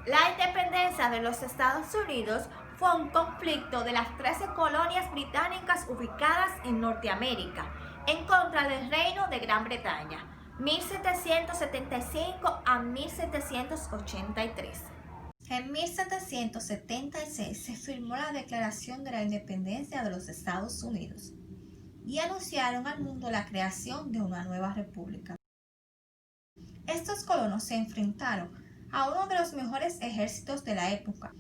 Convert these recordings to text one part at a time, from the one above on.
La independencia de los Estados Unidos fue un conflicto de las 13 colonias británicas ubicadas en Norteamérica en contra del Reino de Gran Bretaña, 1775 a 1783. En 1776 se firmó la Declaración de la Independencia de los Estados Unidos y anunciaron al mundo la creación de una nueva república. Estos colonos se enfrentaron a uno de los mejores ejércitos de la época,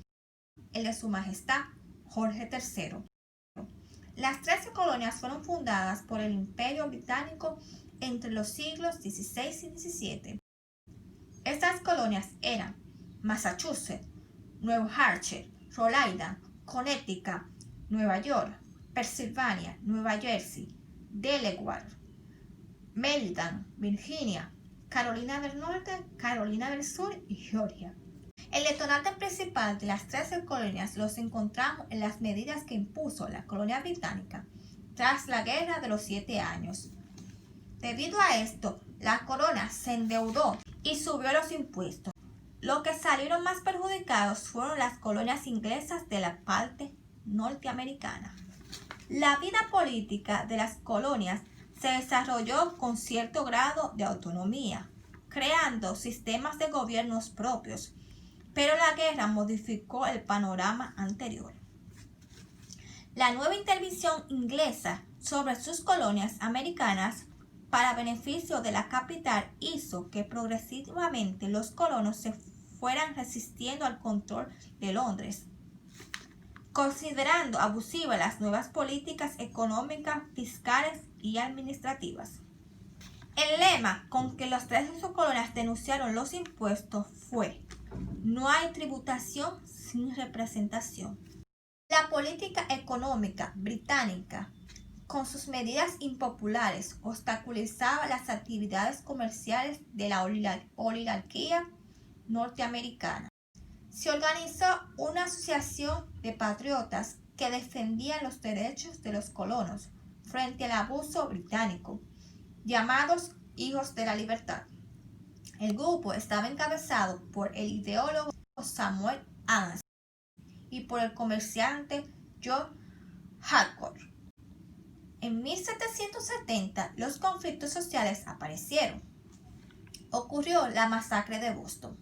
el de Su Majestad Jorge III. Las 13 colonias fueron fundadas por el Imperio Británico entre los siglos XVI y XVII. Estas colonias eran Massachusetts, Nuevo Hampshire, Rhode Island, Connecticut, Nueva York, Pensilvania, Nueva Jersey, Delaware, Maryland, Virginia, Carolina del Norte, Carolina del Sur y Georgia. El detonante principal de las 13 colonias los encontramos en las medidas que impuso la colonia británica tras la Guerra de los 7 años. Debido a esto, la corona se endeudó y subió los impuestos. Los que salieron más perjudicados fueron las colonias inglesas de la parte norteamericana. La vida política de las colonias se desarrolló con cierto grado de autonomía, creando sistemas de gobiernos propios, pero la guerra modificó el panorama anterior. La nueva intervención inglesa sobre sus colonias americanas para beneficio de la capital hizo que progresivamente los colonos se fueran resistiendo al control de Londres, considerando abusivas las nuevas políticas económicas, fiscales y administrativas. El lema con que las 13 colonias denunciaron los impuestos fue: no hay tributación sin representación. La política económica británica, con sus medidas impopulares, obstaculizaba las actividades comerciales de la oligarquía norteamericana. Se organizó una asociación de patriotas que defendían los derechos de los colonos frente al abuso británico, llamados Hijos de la Libertad. El grupo estaba encabezado por el ideólogo Samuel Adams y por el comerciante John Hancock. En 1770 los conflictos sociales aparecieron. Ocurrió la masacre de Boston,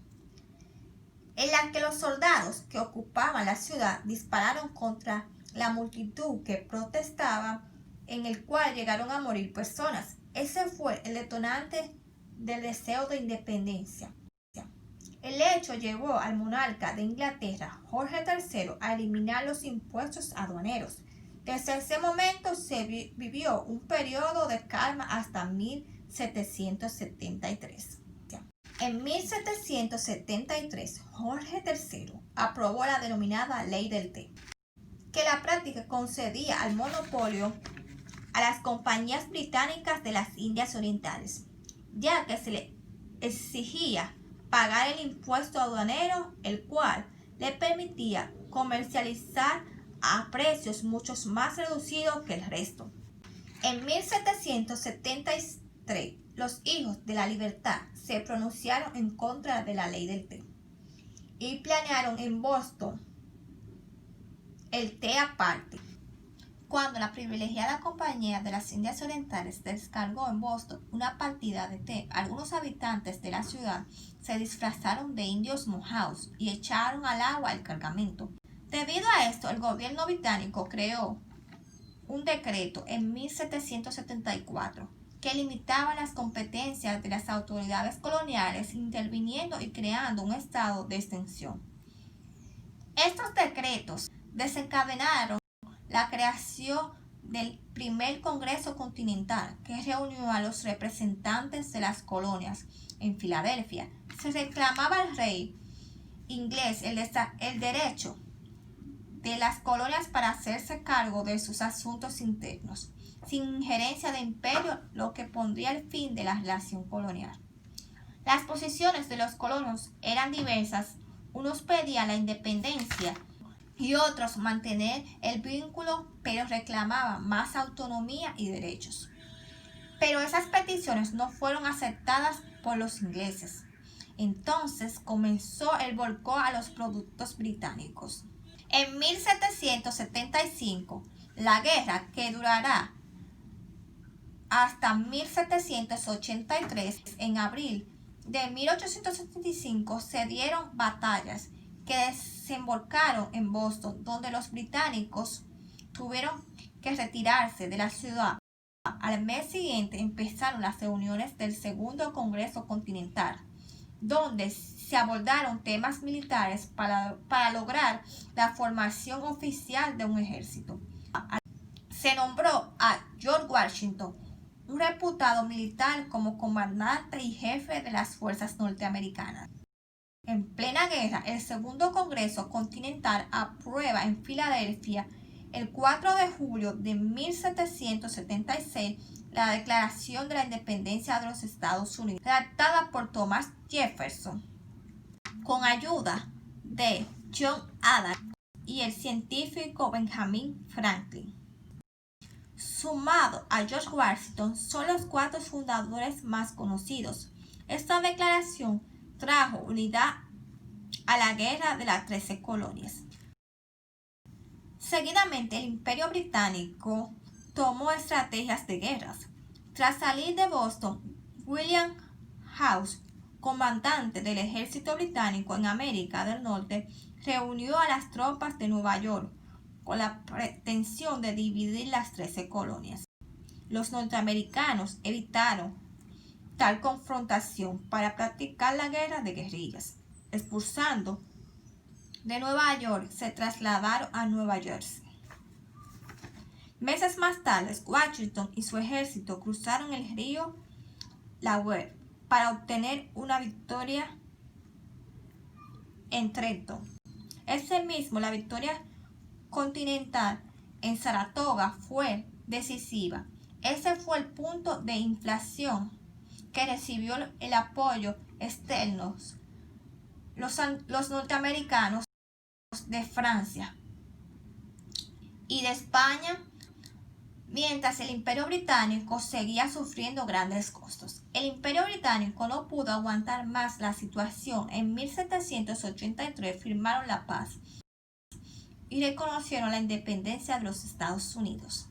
en la que los soldados que ocupaban la ciudad dispararon contra la multitud que protestaba, en el cual llegaron a morir personas. Ese fue el detonante del deseo de independencia. El hecho llevó al monarca de Inglaterra, Jorge III, a eliminar los impuestos aduaneros. Desde ese momento se vivió un periodo de calma hasta 1773. En 1773, Jorge III aprobó la denominada Ley del Té, que la práctica concedía al monopolio a las compañías británicas de las Indias Orientales, ya que se le exigía pagar el impuesto aduanero, el cual le permitía comercializar a precios mucho más reducidos que el resto. En 1773, los Hijos de la Libertad se pronunciaron en contra de la Ley del Té y planearon en Boston el té aparte. Cuando la privilegiada Compañía de las Indias Orientales descargó en Boston una partida de té, algunos habitantes de la ciudad se disfrazaron de indios mojados y echaron al agua el cargamento. Debido a esto, el gobierno británico creó un decreto en 1774 que limitaba las competencias de las autoridades coloniales, interviniendo y creando un estado de extensión. Estos decretos desencadenaron la creación del primer Congreso Continental, que reunió a los representantes de las colonias en Filadelfia. Se reclamaba al rey inglés el derecho de las colonias para hacerse cargo de sus asuntos internos, sin injerencia de imperio, lo que pondría el fin de la relación colonial. Las posiciones de los colonos eran diversas. Unos pedían la independencia y otros mantener el vínculo, pero reclamaban más autonomía y derechos. Pero esas peticiones no fueron aceptadas por los ingleses. Entonces comenzó el volcón a los productos británicos. En 1775, la guerra, que durará hasta 1783, en abril de 1875 se dieron batallas que desembocaron en Boston, donde los británicos tuvieron que retirarse de la ciudad. Al mes siguiente empezaron las reuniones del Segundo Congreso Continental, donde se abordaron temas militares para lograr la formación oficial de un ejército. Se nombró a George Washington, un reputado militar, como comandante y jefe de las fuerzas norteamericanas. En plena guerra, el Segundo Congreso Continental aprueba en Filadelfia el 4 de julio de 1776 la Declaración de la Independencia de los Estados Unidos, redactada por Thomas Jefferson, con ayuda de John Adams y el científico Benjamin Franklin. Sumado a George Washington, son los 4 fundadores más conocidos. Esta declaración trajo unidad a la Guerra de las 13 Colonias. Seguidamente, el Imperio Británico tomó estrategias de guerras. Tras salir de Boston, William Howe, comandante del ejército británico en América del Norte, reunió a las tropas de Nueva York con la pretensión de dividir las 13 colonias. Los norteamericanos evitaron tal confrontación para practicar la guerra de guerrillas. Expulsando de Nueva York, se trasladaron a Nueva Jersey. Meses más tarde, Washington y su ejército cruzaron el río Delaware para obtener una victoria en Trenton. Ese mismo, la victoria continental en Saratoga fue decisiva. Ese fue el punto de inflexión que recibió el apoyo externo los norteamericanos de Francia y de España, mientras el Imperio Británico seguía sufriendo grandes costos. El Imperio Británico no pudo aguantar más la situación. En 1783 firmaron la paz y reconocieron la independencia de los Estados Unidos.